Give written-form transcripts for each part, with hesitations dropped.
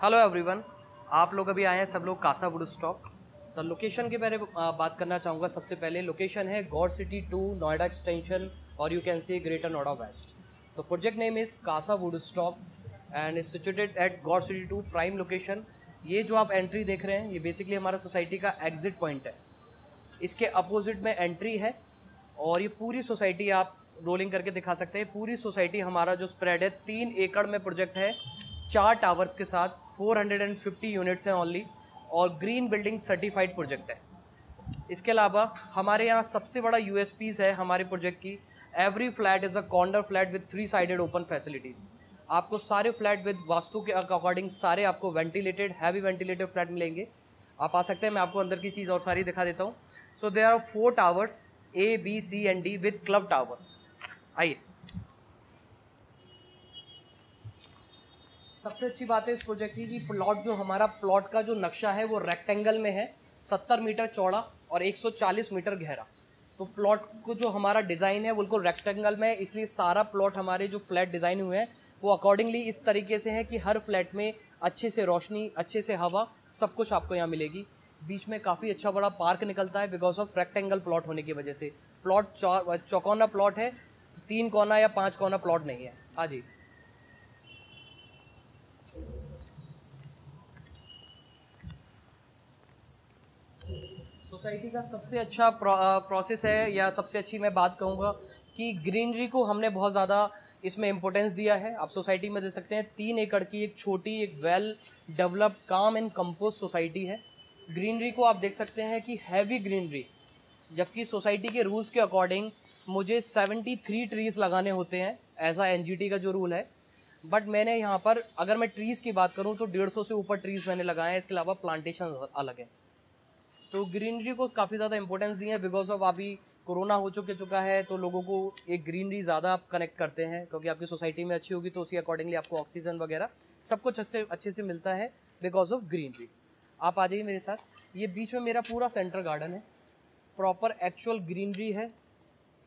Hello everyone, आप लोग अभी आए हैं सब लोग कासा वुड स्टॉक। तो लोकेशन के बारे में बात करना चाहूँगा। सबसे पहले लोकेशन है गौर सिटी 2 नोएडा एक्सटेंशन और you can see Greater Noida west. तो project name is Casa Woodstock and is situated at Gaur city 2 prime location. ये जो आप एंट्री देख रहे हैं ये बेसिकली हमारा सोसाइटी का एग्जिट पॉइंट है। इसके अपोजिट में एंट्री है और ये पूरी सोसाइटी आप रोलिंग करके दिखा सकते हैं। पूरी सोसाइटी हमारा जो स्प्रेड है 3 एकड़ में प्रोजेक्ट है, 4 टावर्स के साथ 450 यूनिट्स हैं ओनली और ग्रीन बिल्डिंग सर्टिफाइड प्रोजेक्ट है। इसके अलावा हमारे यहाँ सबसे बड़ा यूएसपीज़ है हमारे प्रोजेक्ट की। Every flat is a corner flat with 3 sided open facilities. आपको सारे फ्लैट विद वास्तु के अकॉर्डिंग सारे आपको वेंटिलेटेड हैवी वेंटिलेटेड फ्लैट मिलेंगे। आप आ सकते हैं, मैं आपको अंदर की चीज़ और सारी दिखा देता हूँ। So there are 4 towers A, B, C and D with club tower. आइए, सबसे अच्छी बात है इस प्रोजेक्ट की कि प्लॉट जो हमारा प्लॉट का जो नक्शा है वो रेक्टेंगल में है, 70 मीटर चौड़ा और 140 मीटर गहरा। तो प्लॉट को जो हमारा डिज़ाइन है बिल्कुल रेक्टेंगल में है, इसलिए सारा प्लॉट हमारे जो फ्लैट डिज़ाइन हुए हैं वो अकॉर्डिंगली इस तरीके से है कि हर फ्लैट में अच्छे से रोशनी, अच्छे से हवा, सब कुछ आपको यहाँ मिलेगी। बीच में काफ़ी अच्छा बड़ा पार्क निकलता है बिकॉज ऑफ रेक्टेंगल प्लॉट होने की वजह से। प्लॉट चौकोना प्लॉट है, 3 कोना या 5 कोना प्लॉट नहीं है। हाँ जी, सोसाइटी का सबसे अच्छा प्रोसेस है या सबसे अच्छी मैं बात कहूँगा कि ग्रीनरी को हमने बहुत ज़्यादा इसमें इम्पोर्टेंस दिया है। आप सोसाइटी में दे सकते हैं 3 एकड़ की एक छोटी, एक वेल डेवलप, काम एंड कंपोज सोसाइटी है। ग्रीनरी को आप देख सकते हैं कि हैवी ग्रीनरी, जबकि सोसाइटी के रूल्स के अकॉर्डिंग मुझे 73 ट्रीज़ लगाने होते हैं ऐसा एनजीटी का जो रूल है। बट मैंने यहाँ पर अगर मैं ट्रीज़ की बात करूँ तो 150 से ऊपर ट्रीज़ मैंने लगाए हैं। इसके अलावा प्लांटेशन अलग है। तो ग्रीनरी को काफ़ी ज़्यादा इंपॉर्टेंस दी है बिकॉज ऑफ अभी कोरोना हो चुका है तो लोगों को एक ग्रीनरी ज़्यादा आप कनेक्ट करते हैं, क्योंकि आपकी सोसाइटी में अच्छी होगी तो उसी अकॉर्डिंगली आपको ऑक्सीजन वगैरह सब कुछ अच्छे से मिलता है बिकॉज ऑफ ग्रीनरी। आप आ जाइए मेरे साथ। ये बीच में मेरा पूरा सेंटर गार्डन है, प्रॉपर एक्चुअल ग्रीनरी है,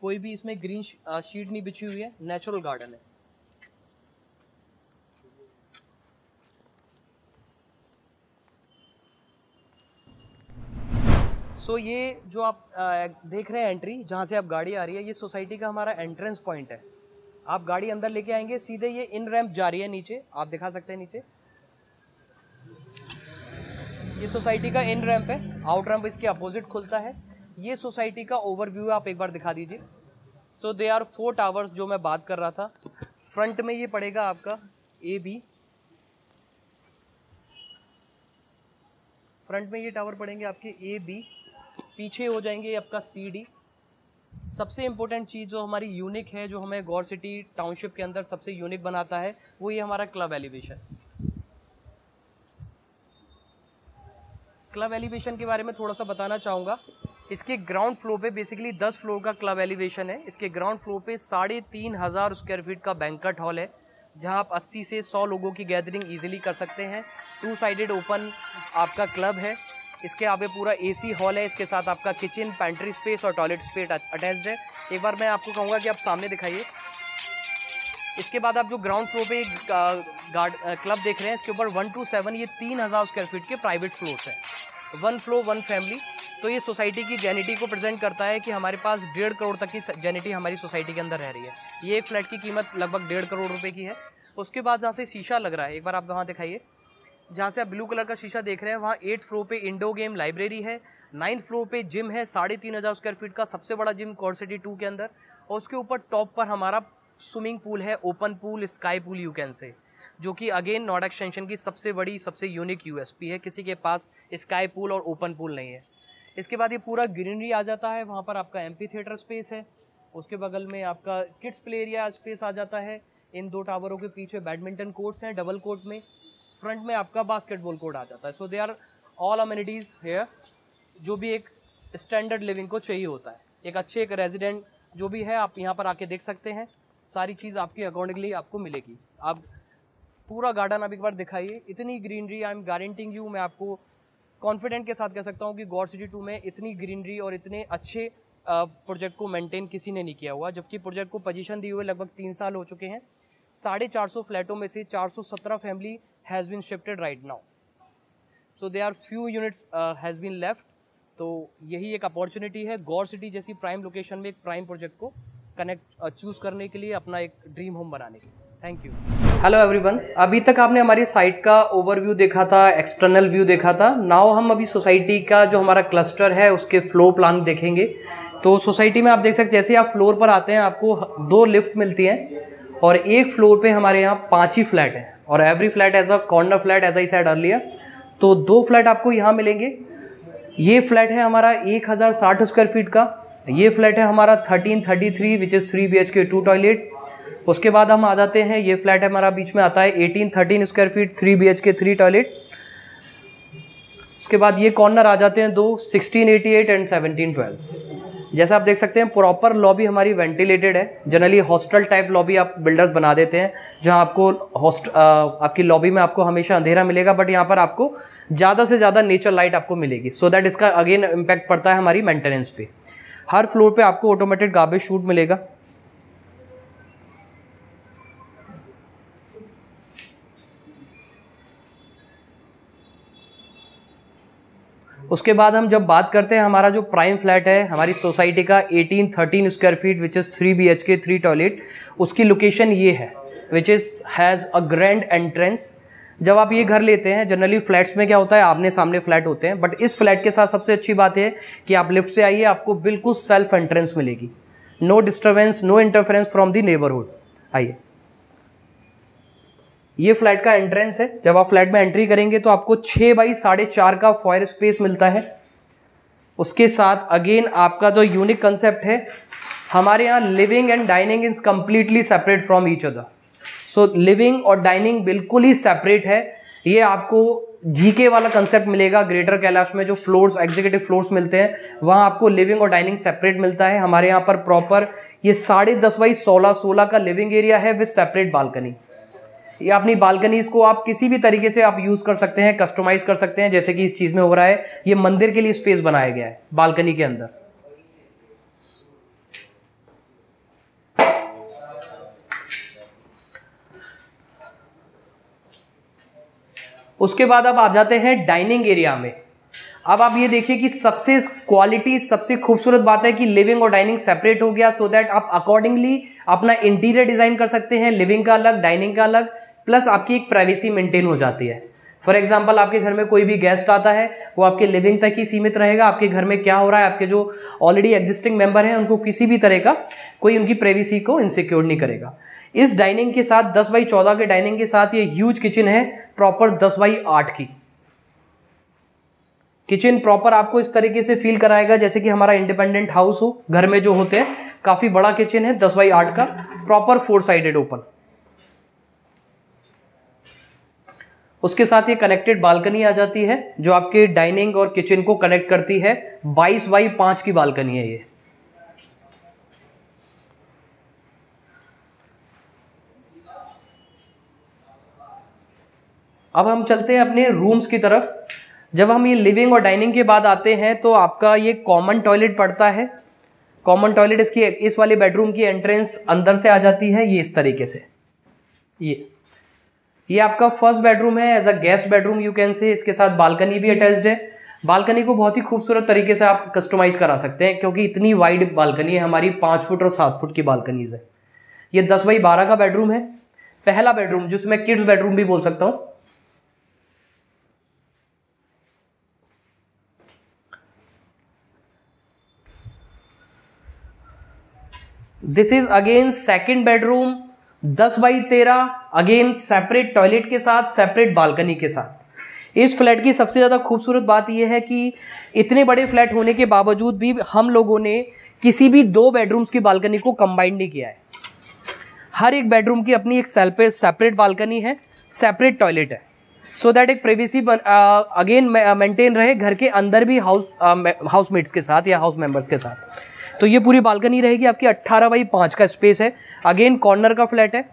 कोई भी इसमें ग्रीन शीट नहीं बिछी हुई है, नेचुरल गार्डन है। सो ये जो आप देख रहे हैं एंट्री, जहाँ से आप गाड़ी आ रही है, ये सोसाइटी का हमारा एंट्रेंस पॉइंट है। आप गाड़ी अंदर लेके आएंगे, सीधे ये इन रैंप जा रही है नीचे, आप दिखा सकते हैं नीचे ये सोसाइटी का इन रैंप है, आउट रैंप इसके अपोजिट खुलता है। ये सोसाइटी का ओवरव्यू आप एक बार दिखा दीजिए। सो दे आर 4 टावर्स जो मैं बात कर रहा था। फ्रंट में ये पड़ेगा आपका AB, फ्रंट में ये टावर पड़ेंगे आपके AB, पीछे हो जाएंगे आपका CD। सबसे इम्पोर्टेंट चीज़ जो हमारी यूनिक है, जो हमें गौर सिटी टाउनशिप के अंदर सबसे यूनिक बनाता है, वो ये हमारा क्लब एलिवेशन। क्लब एलिवेशन के बारे में थोड़ा सा बताना चाहूँगा। इसके ग्राउंड फ्लोर पे बेसिकली 10 फ्लोर का क्लब एलिवेशन है। इसके ग्राउंड फ्लोर पे 3,500 स्क्वायर फीट का बैंक्वेट हॉल है, जहाँ आप 80 से 100 लोगों की गैदरिंग ईजिली कर सकते हैं। 2 साइडेड ओपन आपका क्लब है। इसके आगे पूरा AC हॉल है, इसके साथ आपका किचन, पैंट्री स्पेस और टॉयलेट स्पेस अटैच्ड है। एक बार मैं आपको कहूँगा कि आप सामने दिखाइए। इसके बाद आप जो ग्राउंड फ्लोर पे क्लब देख रहे हैं, इसके ऊपर 1 to 7 ये 3,000 स्क्वायर फीट के प्राइवेट फ्लोर्स हैं। 1 फ्लोर 1 फैमिली। तो ये सोसाइटी की जेनिटी को प्रेजेंट करता है कि हमारे पास 1.5 करोड़ तक की जेनिटी हमारी सोसाइटी के अंदर रह रही है। ये एक फ्लैट की कीमत लगभग 1.5 करोड़ रुपए की है। उसके बाद जहाँ से शीशा लग रहा है, एक बार आप वहाँ दिखाइए, जहाँ से आप ब्लू कलर का शीशा देख रहे हैं, वहाँ 8th फ्लोर पे इंडोर गेम लाइब्रेरी है। 9th फ्लोर पे जिम है, 3,500 स्क्वायर फीट का सबसे बड़ा जिम गौर सिटी 2 के अंदर। और उसके ऊपर टॉप पर हमारा स्विमिंग पूल है, open pool, sky pool you can से, जो कि अगेन नोएडा एक्सटेंशन की सबसे बड़ी, सबसे यूनिक USP है। किसी के पास स्काई पूल और ओपन पूल नहीं है। इसके बाद ये पूरा ग्रीनरी आ जाता है। वहाँ पर आपका एम्पी थिएटर स्पेस है, उसके बगल में आपका किड्स प्ले एरिया स्पेस आ जाता है। इन 2 टावरों के पीछे बैडमिंटन कोर्ट्स हैं डबल कोर्ट में। फ्रंट में आपका बास्केटबॉल कोर्ट आ जाता है। So they are all amenities here, जो भी एक स्टैंडर्ड लिविंग को चाहिए होता है। एक अच्छे एक रेजिडेंट जो भी है, आप यहाँ पर आके देख सकते हैं। सारी चीज़ आपकी अकॉर्डिंगली आपको मिलेगी। आप पूरा गार्डन आप एक बार दिखाइए, इतनी greenery, I am guaranteeing you, मैं आपको कॉन्फिडेंट के साथ कह सकता हूँ कि गौर सिटी 2 में इतनी ग्रीनरी और इतने अच्छे प्रोजेक्ट को मेंटेन किसी ने नहीं किया हुआ। जबकि प्रोजेक्ट को पोजीशन दिए हुए लगभग 3 साल हो चुके हैं। 450 फ्लैटों में से 417 family has been shifted right now. So there are few units has been left. तो यही एक अपॉर्चुनिटी है गौर सिटी जैसी प्राइम लोकेशन में एक प्राइम प्रोजेक्ट को कनेक्ट चूज़ करने के लिए, अपना एक ड्रीम होम बनाने के लिए। Thank you. हेलो एवरीवन, अभी तक आपने हमारी साइट का ओवरव्यू देखा था, एक्सटर्नल व्यू देखा था। नाउ हम अभी सोसाइटी का जो हमारा क्लस्टर है उसके फ्लोर प्लान देखेंगे। तो सोसाइटी में आप देख सकते हैं, जैसे आप फ्लोर पर आते हैं आपको 2 लिफ्ट मिलती हैं और एक फ्लोर पे हमारे यहाँ 5 ही फ्लैट हैं और every flat as a corner flat as I said earlier. तो 2 फ्लैट आपको यहाँ मिलेंगे। ये फ्लैट है हमारा 1060 स्क्वायर फीट का। ये फ्लैट है हमारा 1333 विच इज़ 3 BHK 2 टॉयलेट। उसके बाद हम आ जाते हैं, ये फ्लैट हमारा बीच में आता है 1813 स्क्वायर फीट 3 BHK 3 टॉयलेट। उसके बाद ये कॉर्नर आ जाते हैं 2 1688 एंड 1712। जैसा आप देख सकते हैं प्रॉपर लॉबी हमारी वेंटिलेटेड है। जनरली हॉस्टल टाइप लॉबी आप बिल्डर्स बना देते हैं जहां आपको आपकी लॉबी में आपको हमेशा अंधेरा मिलेगा, बट यहाँ पर आपको ज़्यादा से ज़्यादा नेचर लाइट आपको मिलेगी। सो दैट इसका अगेन इम्पैक्ट पड़ता है हमारी मेंटेनेंस पे। हर फ्लोर पे आपको ऑटोमेटेड गार्बेज शूट मिलेगा। उसके बाद हम जब बात करते हैं हमारा जो प्राइम फ्लैट है हमारी सोसाइटी का 1813 square feet which is 3 BHK 3 toilet, उसकी लोकेशन ये है which is has a grand entrance. जब आप ये घर लेते हैं जनरली फ्लैट्स में क्या होता है, आमने सामने फ्लैट होते हैं, बट इस फ्लैट के साथ सबसे अच्छी बात है कि आप लिफ्ट से आइए आपको बिल्कुल सेल्फ एंट्रेंस मिलेगी। No disturbance, no interference from the neighbourhood. आइए, ये फ्लैट का एंट्रेंस है। जब आप फ्लैट में एंट्री करेंगे तो आपको 6 बाई 4.5 का फॉयर स्पेस मिलता है। उसके साथ अगेन आपका जो यूनिक कंसेप्ट है, हमारे यहाँ living and dining is completely separate from each other. So living और डाइनिंग बिल्कुल ही सेपरेट है। ये आपको जीके वाला कंसेप्ट मिलेगा। ग्रेटर कैलाश में जो फ्लोर्स, एग्जीक्यूटिव फ्लोर्स मिलते हैं, वहाँ आपको लिविंग और डाइनिंग सेपरेट मिलता है। हमारे यहाँ पर प्रॉपर ये 10.5 बाई 16 का लिविंग एरिया है विद सेपरेट बालकनी। ये अपनी बालकनीज को आप किसी भी तरीके से आप यूज़ कर सकते हैं, कस्टमाइज कर सकते हैं, जैसे कि इस चीज़ में हो रहा है। ये मंदिर के लिए स्पेस बनाया गया है बालकनी के अंदर। उसके बाद अब आ जाते हैं डाइनिंग एरिया में। अब आप ये देखिए कि सबसे क्वालिटी, सबसे खूबसूरत बात है कि लिविंग और डाइनिंग सेपरेट हो गया, सो दैट आप अकॉर्डिंगली अपना इंटीरियर डिजाइन कर सकते हैं। लिविंग का अलग, डाइनिंग का अलग, प्लस आपकी एक प्राइवेसी मेंटेन हो जाती है। फॉर एग्जांपल आपके घर में कोई भी गेस्ट आता है वो आपके लिविंग तक ही सीमित रहेगा। आपके घर में क्या हो रहा है, आपके जो ऑलरेडी एग्जिस्टिंग मेंबर हैं उनको किसी भी तरह का कोई उनकी प्राइवेसी को इनसिक्योर नहीं करेगा। इस डाइनिंग के साथ 10 बाई 14 के डाइनिंग के साथ ये ह्यूज किचन है, प्रॉपर 10 बाई 8 की किचन। प्रॉपर आपको इस तरीके से फील कराएगा जैसे कि हमारा इंडिपेंडेंट हाउस हो। घर में जो होते हैं काफी बड़ा किचन है, 10 बाई 8 का, प्रॉपर 4 साइडेड ओपन। उसके साथ ये कनेक्टेड बालकनी आ जाती है जो आपके डाइनिंग और किचन को कनेक्ट करती है। 22 बाई 5 की बालकनी है ये। अब हम चलते हैं अपने रूम्स की तरफ। जब हम ये लिविंग और डाइनिंग के बाद आते हैं तो आपका ये कॉमन टॉयलेट पड़ता है। कॉमन टॉयलेट इसकी इस वाले बेडरूम की एंट्रेंस अंदर से आ जाती है, ये इस तरीके से। ये आपका फर्स्ट बेडरूम है, as a guest bedroom you can say. इसके साथ बालकनी भी अटैच्ड है। बालकनी को बहुत ही खूबसूरत तरीके से आप कस्टमाइज करा सकते हैं क्योंकि इतनी वाइड बालकनी है हमारी, 5 फुट और 7 फुट की बालकनीज है। ये 10 बाई 12 का बेडरूम है, पहला बेडरूम जिसे मैं किड्स बेडरूम भी बोल सकता हूं। This is again second bedroom, 10 by 13, again separate toilet के साथ, सेपरेट बालकनी के साथ। इस फ्लैट की सबसे ज़्यादा खूबसूरत बात यह है कि इतने बड़े फ्लैट होने के बावजूद भी हम लोगों ने किसी भी 2 बेडरूम्स की बालकनी को कंबाइन नहीं किया है। हर एक बेडरूम की अपनी एक सेपरेट बालकनी है, सेपरेट टॉयलेट है, सो दैट एक प्राइवेसी अगेन मेंटेन रहे घर के अंदर भी हाउसमेट्स के साथ या हाउस मेंबर्स के साथ। तो ये पूरी बालकनी रहेगी आपकी। 18 बाई 5 का स्पेस है, अगेन कॉर्नर का फ्लैट है।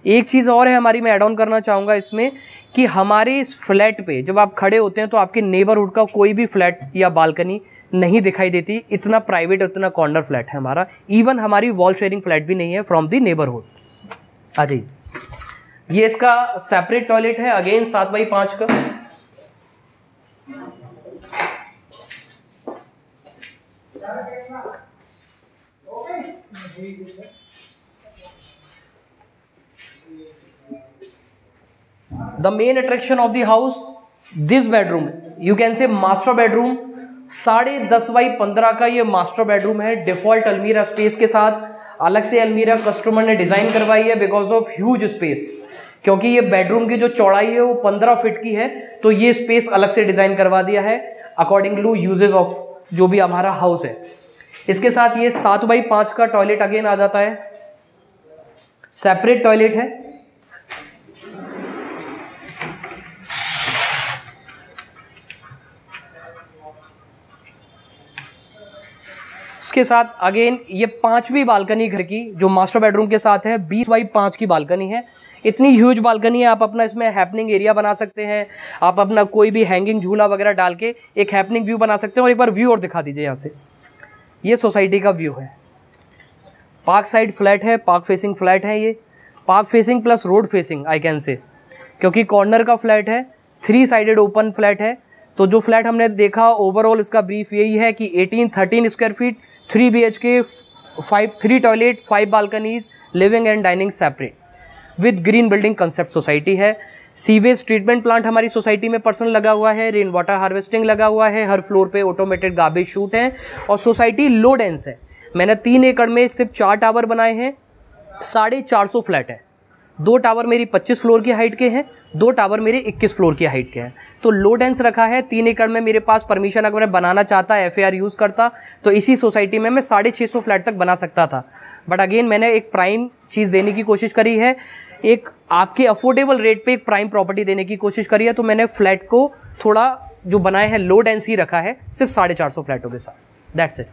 एक चीज़ और है हमारी, मैं ऐड ऑन करना चाहूँगा इसमें कि हमारे इस फ्लैट पे जब आप खड़े होते हैं तो आपके नेबरहुड का कोई भी फ्लैट या बालकनी नहीं दिखाई देती। इतना प्राइवेट, इतना कॉर्नर फ्लैट है हमारा। इवन हमारी वॉल शेयरिंग फ्लैट भी नहीं है फ्रॉम द नेबरहुड। आ जाइए। ये इसका सेपरेट टॉयलेट है, अगेन 7x5 का। The main attraction of the house, this bedroom, you can say master bedroom, 10.5x15 का ये मास्टर बेडरूम है, डिफॉल्ट अलमीरा स्पेस के साथ। अलग से अलमीरा कस्टमर ने डिजाइन करवाई है बिकॉज ऑफ ह्यूज स्पेस, क्योंकि ये बेडरूम की जो चौड़ाई है वो 15 फीट की है, तो ये स्पेस अलग से डिजाइन करवा दिया है अकॉर्डिंग टू यूजेस ऑफ जो भी हमारा हाउस है। इसके साथ ये 7x5 का टॉयलेट अगेन आ जाता है, सेपरेट टॉयलेट है। उसके साथ अगेन ये 5वीं बालकनी घर की जो मास्टर बेडरूम के साथ है, 20x5 की बालकनी है। इतनी ह्यूज बालकनी है, आप अपना इसमें हैपनिंग एरिया बना सकते हैं, आप अपना कोई भी हैंगिंग झूला वगैरह डाल के एक हैपनिंग व्यू बना सकते हैं। और एक बार व्यू और दिखा दीजिए यहाँ से, ये सोसाइटी का व्यू है। पार्क साइड फ्लैट है, पार्क फेसिंग फ्लैट है, ये park facing plus road facing I can say, क्योंकि कॉर्नर का फ्लैट है, 3 साइडेड ओपन फ्लैट है। तो जो फ्लैट हमने देखा ओवरऑल इसका ब्रीफ यही है कि 13 square feet, 3 BHK, 3 toilet, 5 balconies, living and dining separate with green building concept society है। सीवेज ट्रीटमेंट प्लांट हमारी सोसाइटी में पर्सनल लगा हुआ है, रेन वाटर हार्वेस्टिंग लगा हुआ है, हर फ्लोर पे ऑटोमेटेड गार्बेज शूट है और सोसाइटी लो डेंस है। मैंने 3 एकड़ में सिर्फ 4 टावर बनाए हैं, 450 फ्लैट है। 2 टावर मेरी 25 फ्लोर की हाइट के हैं, 2 टावर मेरे 21 फ्लोर की हाइट के हैं। तो लो डेंस रखा है। 3 एकड़ में मेरे पास परमिशन अगर मैं बनाना चाहता, FAR यूज़ करता, तो इसी सोसाइटी में मैं 650 फ्लैट तक बना सकता था। बट अगेन मैंने एक प्राइम चीज़ देने की कोशिश करी है, एक आपके अफोर्डेबल रेट पे एक प्राइम प्रॉपर्टी देने की कोशिश करी है। तो मैंने फ्लैट को थोड़ा जो बनाए हैं लो डेंस ही रखा है, सिर्फ 450 फ्लैटों के साथ। That's it.